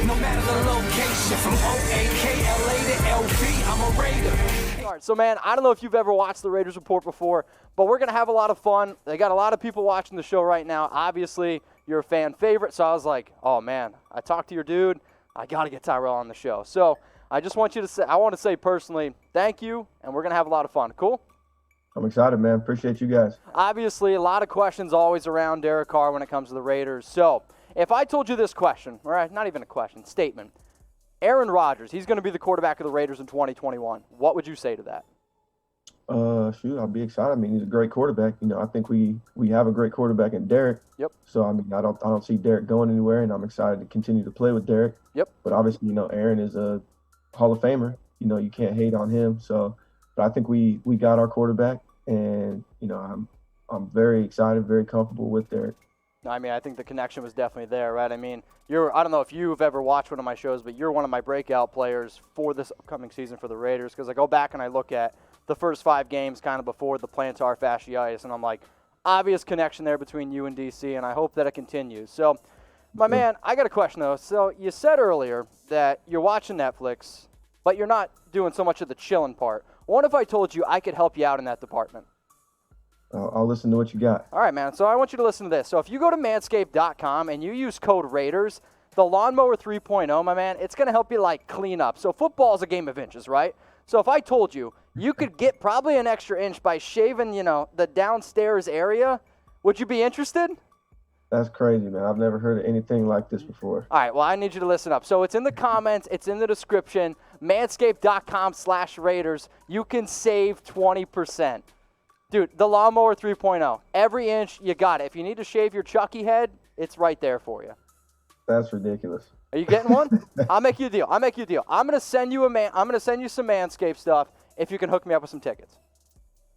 no matter the location. From O-A-K-L-A to L-V, I'm a Raider. All right, so, man, I don't know if you've ever watched the Raiders Report before, but we're going to have a lot of fun. They got a lot of people watching the show right now. Obviously, you're a fan favorite, so I was like, oh, man, I talked to your dude. I got to get Tyrell on the show. So I just want you to say, I want to say personally, thank you, and we're going to have a lot of fun. Cool? I'm excited, man. Appreciate you guys. Obviously, a lot of questions always around Derek Carr when it comes to the Raiders. So if I told you this question, or not even a question, statement, Aaron Rodgers, he's going to be the quarterback of the Raiders in 2021. What would you say to that? Shoot, I'll be excited. I mean, he's a great quarterback. You know, I think we have a great quarterback in Derek. Yep. So, I mean, I don't see Derek going anywhere, and I'm excited to continue to play with Derek. Yep. But obviously, you know, Aaron is a Hall of Famer. You know, you can't hate on him. So, but I think we got our quarterback, and, you know, I'm very excited, very comfortable with Derek. I mean, I think the connection was definitely there, right? I mean, I don't know if you've ever watched one of my shows, but you're one of my breakout players for this upcoming season for the Raiders, because I go back and I look at the first 5 games kind of before the plantar fasciitis, and I'm like, obvious connection there between you and DC, and I hope that it continues. So, my man, I got a question, though. So you said earlier that you're watching Netflix, but you're not doing so much of the chilling part. What if I told you I could help you out in that department? I'll listen to what you got. All right, man. So I want you to listen to this. So if you go to Manscaped.com and you use code Raiders, the Lawnmower 3.0, my man, it's going to help you, like, clean up. So football is a game of inches, right? So if I told you you could get probably an extra inch by shaving, you know, the downstairs area, would you be interested? That's crazy, man. I've never heard of anything like this before. All right, well, I need you to listen up. So it's in the comments. It's in the description. Manscaped.com/Raiders. You can save 20%. Dude, the Lawnmower 3.0. Every inch, you got it. If you need to shave your Chucky head, it's right there for you. That's ridiculous. Are you getting one? I'll make you a deal. I'm going to send you I'm going to send you some Manscaped stuff if you can hook me up with some tickets.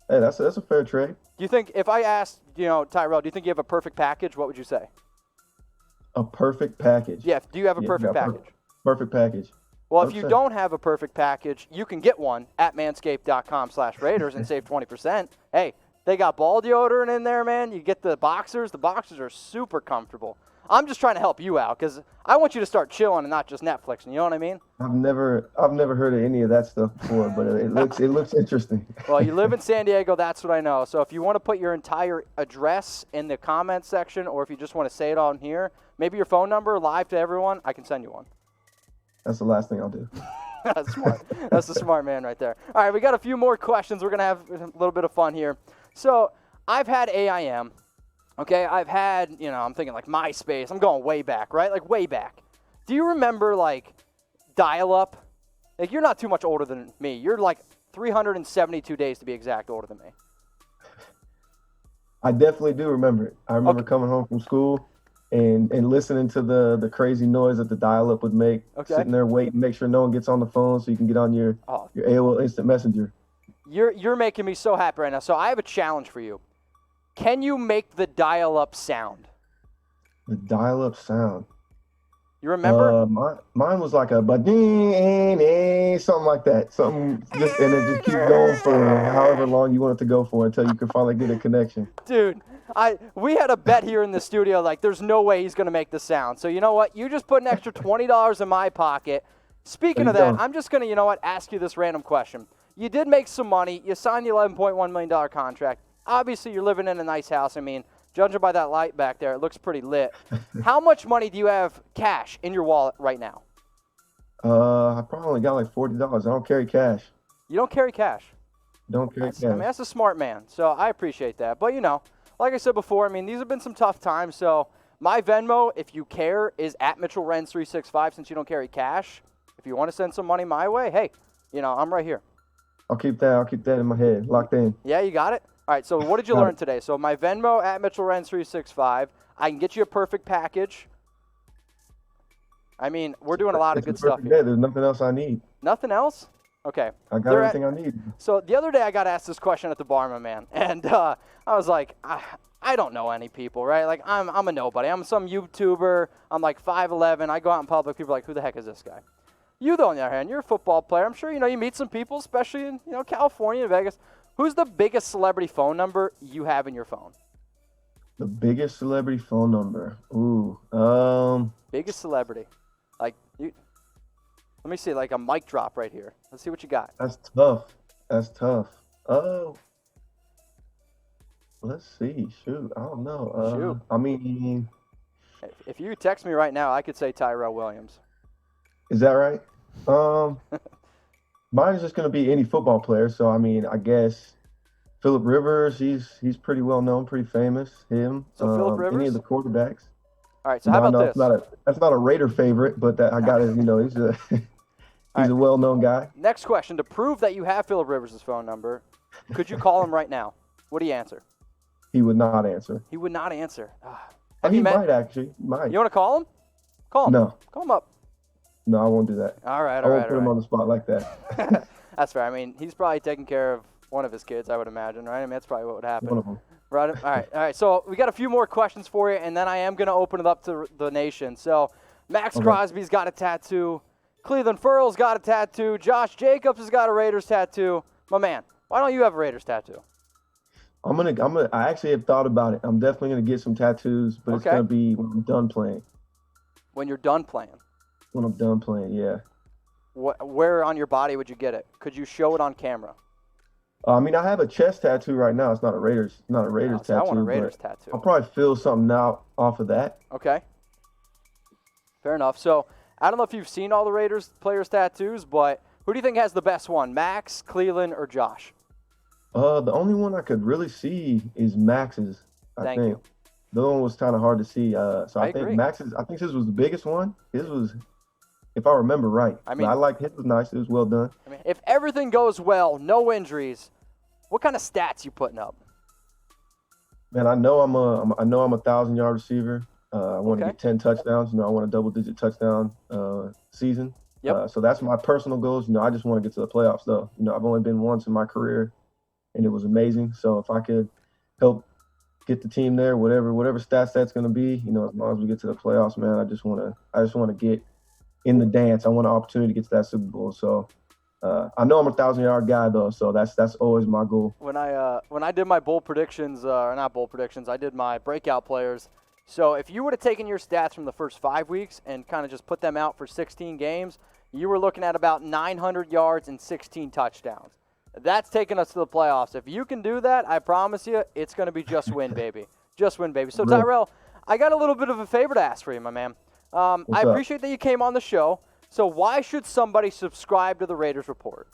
Hey, that's a fair trade. Do you think, if I asked, you know, Tyrell, do you think you have a perfect package? What would you say? A perfect package? Yeah, do you have a perfect package? Perfect package. Well, if you don't have a perfect package, you can get one at manscaped.com/Raiders and save 20%. Hey, they got ball deodorant in there, man. You get the boxers. The boxers are super comfortable. I'm just trying to help you out because I want you to start chilling and not just Netflixing. You know what I mean? I've never heard of any of that stuff before, but it looks interesting. Well, you live in San Diego, that's what I know. So if you want to put your entire address in the comments section, or if you just want to say it on here, maybe your phone number live to everyone, I can send you one. That's the last thing I'll do. That's smart. That's a smart man right there. All right, we got a few more questions. We're going to have a little bit of fun here. So I've had AIM. Okay, I've had, you know, I'm thinking like MySpace. I'm going way back, right? Like way back. Do you remember like dial-up? Like you're not too much older than me. You're like 372 days to be exact older than me. I definitely do remember it. I remember coming home from school and listening to the crazy noise that the dial-up would make. Okay. Sitting there waiting, make sure no one gets on the phone so you can get on your AOL Instant Messenger. You're making me so happy right now. So I have a challenge for you. Can you make the dial-up sound? The dial-up sound. You remember? Mine was like a something like that. Something just and it just keep going for however long you want it to go for until you can finally get a connection. Dude, we had a bet here in the studio. Like, there's no way he's gonna make the sound. So you know what? You just put an extra $20 in my pocket. Speaking of that, I'm just gonna, ask you this random question. You did make some money. You signed the $11.1 million contract. Obviously, you're living in a nice house. I mean, judging by that light back there, it looks pretty lit. How much money do you have cash in your wallet right now? I probably only got like $40. I don't carry cash. You don't carry cash? Don't carry cash. I mean, that's a smart man, so I appreciate that. But, like I said before, I mean, these have been some tough times. So my Venmo, if you care, is at Mitchell Renz 365 since you don't carry cash. If you want to send some money my way, hey, I'm right here. I'll keep that in my head, locked in. Yeah, you got it? All right, so what did you learn today? So my Venmo at Mitchell Renz 365. I can get you a perfect package. I mean, we're doing a lot of good stuff here. There's nothing else I need. Nothing else? Okay. I got everything I need. So the other day I got asked this question at the bar, my man, and I was like, I don't know any people, right? Like, I'm a nobody. I'm some YouTuber. I'm like 5'11". I go out in public. People are like, who the heck is this guy? You, though, on the other hand, you're a football player. I'm sure, you meet some people, especially in, California and Vegas. Who's the biggest celebrity phone number you have in your phone? The biggest celebrity phone number? Ooh. Biggest celebrity. Like, let me see, like a mic drop right here. Let's see what you got. That's tough. Oh, let's see. Shoot, I don't know. Shoot. I mean, If you text me right now, I could say Tyrell Williams. is that right? Mine is just going to be any football player. So, I mean, I guess Phillip Rivers, he's pretty well known, pretty famous. Him. So Phillip Rivers? Any of the quarterbacks. All right, so how about this? That's not a Raider favorite, but I got it. He's a he's a well-known guy. Next question. To prove that you have Phillip Rivers' phone number, could you call him right now? What do you answer? He would not answer. He would not answer. Might actually. He might. You want to call him? Call him. No. Call him up. No, I won't do that. All right. I won't put him on the spot like that. That's fair. I mean, he's probably taking care of one of his kids, I would imagine, right? I mean, that's probably what would happen. One of them. Right. All right. So we got a few more questions for you, and then I am going to open it up to the nation. So Max Crosby's got a tattoo. Cleveland Furl's got a tattoo. Josh Jacobs has got a Raiders tattoo. My man, why don't you have a Raiders tattoo? I actually have thought about it. I'm definitely gonna get some tattoos, but it's gonna be when I'm done playing. When you're done playing? When I'm done playing, yeah. Where on your body would you get it? Could you show it on camera? I mean, I have a chest tattoo right now. It's not a Raiders tattoo. I want a Raiders tattoo. I'll probably feel something out off of that. Okay. Fair enough. So I don't know if you've seen all the Raiders players' tattoos, but who do you think has the best one, Max, Cleveland, or Josh? The only one I could really see is Max's. Thank you. The other one was kind of hard to see. So I think agree. Max's. I think his was the biggest one. His was, if I remember right. I mean, I like his was nice. It was well done. I mean, if everything goes well, no injuries, what kind of stats you putting up? Man, I know I'm a 1,000-yard receiver. I want to get 10 touchdowns. I want a double-digit touchdown season. Yep. So that's my personal goals. I just want to get to the playoffs, though. I've only been once in my career, and it was amazing. So if I could help get the team there, whatever stats that's going to be, as long as we get to the playoffs, man, I just want to get in the dance. I want an opportunity to get to that Super Bowl. So I know I'm a 1,000-yard guy, though, so that's always my goal. When I did my bowl predictions, or not bowl predictions, I did my breakout players. So if you would have taken your stats from the first 5 weeks and kind of just put them out for 16 games, you were looking at about 900 yards and 16 touchdowns. That's taking us to the playoffs. If you can do that, I promise you, it's going to be just win, baby. Just win, baby. So, Tyrell, I got a little bit of a favor to ask for you, my man. I appreciate that you came on the show. So why should somebody subscribe to the Raiders Report?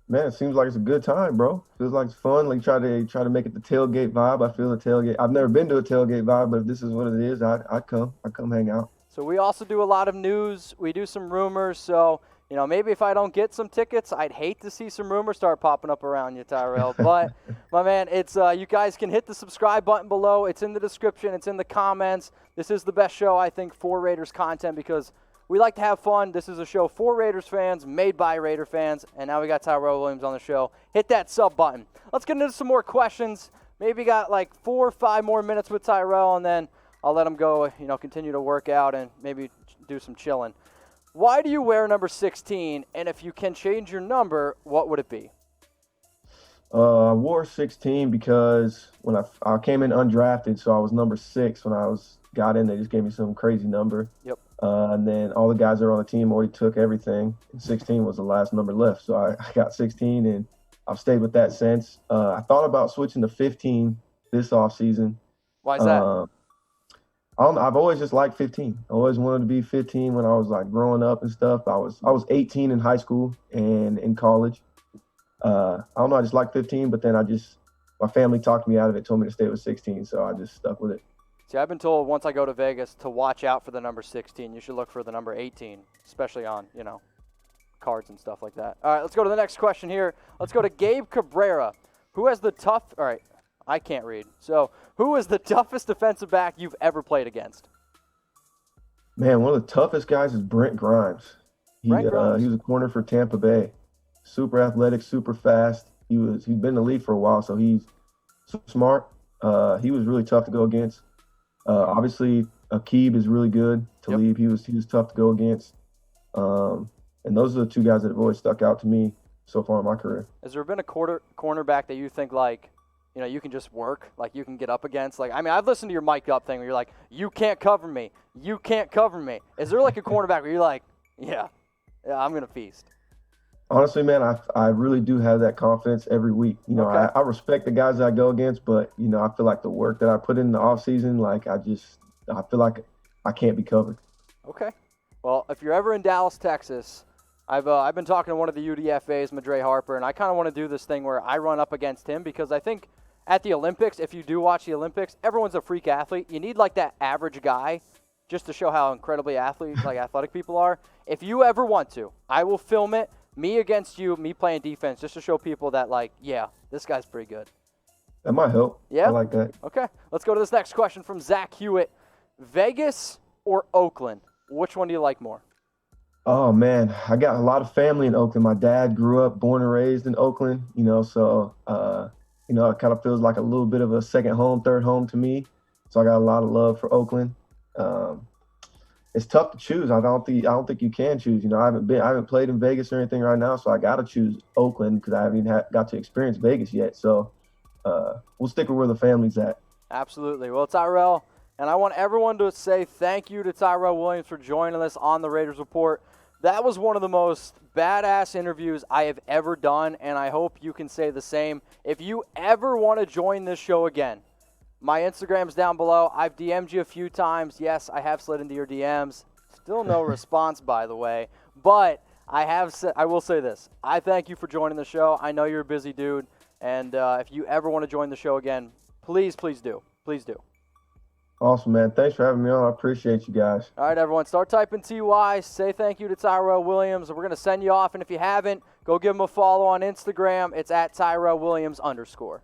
Man, it seems like it's a good time, bro. Feels like it's fun. Like try to make it the tailgate vibe. I feel the tailgate. I've never been to a tailgate vibe, but if this is what it is, I'd come hang out. So we also do a lot of news. We do some rumors. So, maybe if I don't get some tickets, I'd hate to see some rumors start popping up around you, Tyrell. But, my man, it's you guys can hit the subscribe button below. It's in the description. It's in the comments. This is the best show, I think, for Raiders content because we like to have fun. This is a show for Raiders fans, made by Raider fans, and now we got Tyrell Williams on the show. Hit that sub button. Let's get into some more questions. Maybe got like 4 or 5 more minutes with Tyrell, and then I'll let him go, continue to work out and maybe do some chilling. Why do you wear number 16, and if you can change your number, what would it be? I wore 16 because when I came in undrafted, so I was number 6 when I got in. They just gave me some crazy number. Yep. And then all the guys that were on the team already took everything. And 16 was the last number left. So I got 16, and I've stayed with that since. I thought about switching to 15 this offseason. Why is that? I've always just liked 15. I always wanted to be 15 when I was like growing up and stuff. I was 18 in high school and in college. I don't know. I just liked 15, but then my family talked me out of it, told me to stay with 16. So I just stuck with it. See, I've been told once I go to Vegas to watch out for the number 16. You should look for the number 18, especially on, cards and stuff like that. All right, let's go to the next question here. Let's go to Gabe Cabrera. Who has the all right, I can't read. So who is the toughest defensive back you've ever played against? Man, one of the toughest guys is Brent Grimes. He was a corner for Tampa Bay. Super athletic, super fast. He's been in the league for a while, so he's super smart. He was really tough to go against. Obviously, Aqib is really good. Talib, he was tough to go against. And those are the 2 guys that have always stuck out to me so far in my career. Has there been a cornerback that you think, like, you know, you can just work, like you can get up against. Like, I mean, I've listened to your mic up thing where you're like, you can't cover me. You can't cover me. Is there like a cornerback where you're like, yeah, I'm going to feast? Honestly, man, I really do have that confidence every week. You know, Okay. I respect the guys that I go against, but, you know, I feel like the work that I put in the offseason, like I feel like I can't be covered. Okay. Well, if you're ever in Dallas, Texas, I've been talking to one of the UDFAs, Madre Harper, and I kind of want to do this thing where I run up against him because I think at the Olympics, if you do watch the Olympics, everyone's a freak athlete. You need like that average guy just to show how incredibly athletic people are. If you ever want to, I will film it, me against you, me playing defense, just to show people that, like, yeah, this guy's pretty good. That might help. Yeah? I like that. Okay. Let's go to this next question from Zach Hewitt. Vegas or Oakland? Which one do you like more? Oh, man, I got a lot of family in Oakland. My dad grew up, born and raised in Oakland, you know, so, you know, it kind of feels like a little bit of a second home, third home to me. So I got a lot of love for Oakland. It's tough to choose. I don't think you can choose. You know, I haven't played in Vegas or anything right now, so I got to choose Oakland because I haven't even got to experience Vegas yet. So we'll stick with where the family's at. Absolutely. Well, Tyrell, and I want everyone to say thank you to Tyrell Williams for joining us on the Raiders Report. That was one of the most badass interviews I have ever done, and I hope you can say the same. If you ever want to join this show again, my Instagram's down below. I've DM'd you a few times. Yes, I have slid into your DMs. Still no response, by the way. But I will say this. I thank you for joining the show. I know you're a busy dude, and if you ever want to join the show again, please do. Please do. Awesome, man. Thanks for having me on. I appreciate you guys. All right, everyone, start typing TY. Say thank you to Tyrell Williams. We're going to send you off, and if you haven't, go give him a follow on Instagram. It's at @TyrellWilliams_.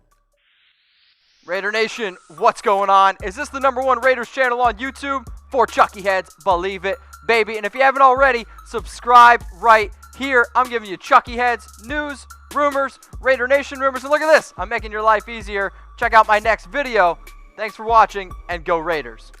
Raider Nation, what's going on? Is this the #1 Raiders channel on YouTube? For Chucky Heads, believe it, baby. And if you haven't already, subscribe right here. I'm giving you Chucky Heads news, rumors, Raider Nation rumors. And look at this. I'm making your life easier. Check out my next video. Thanks for watching, and go Raiders.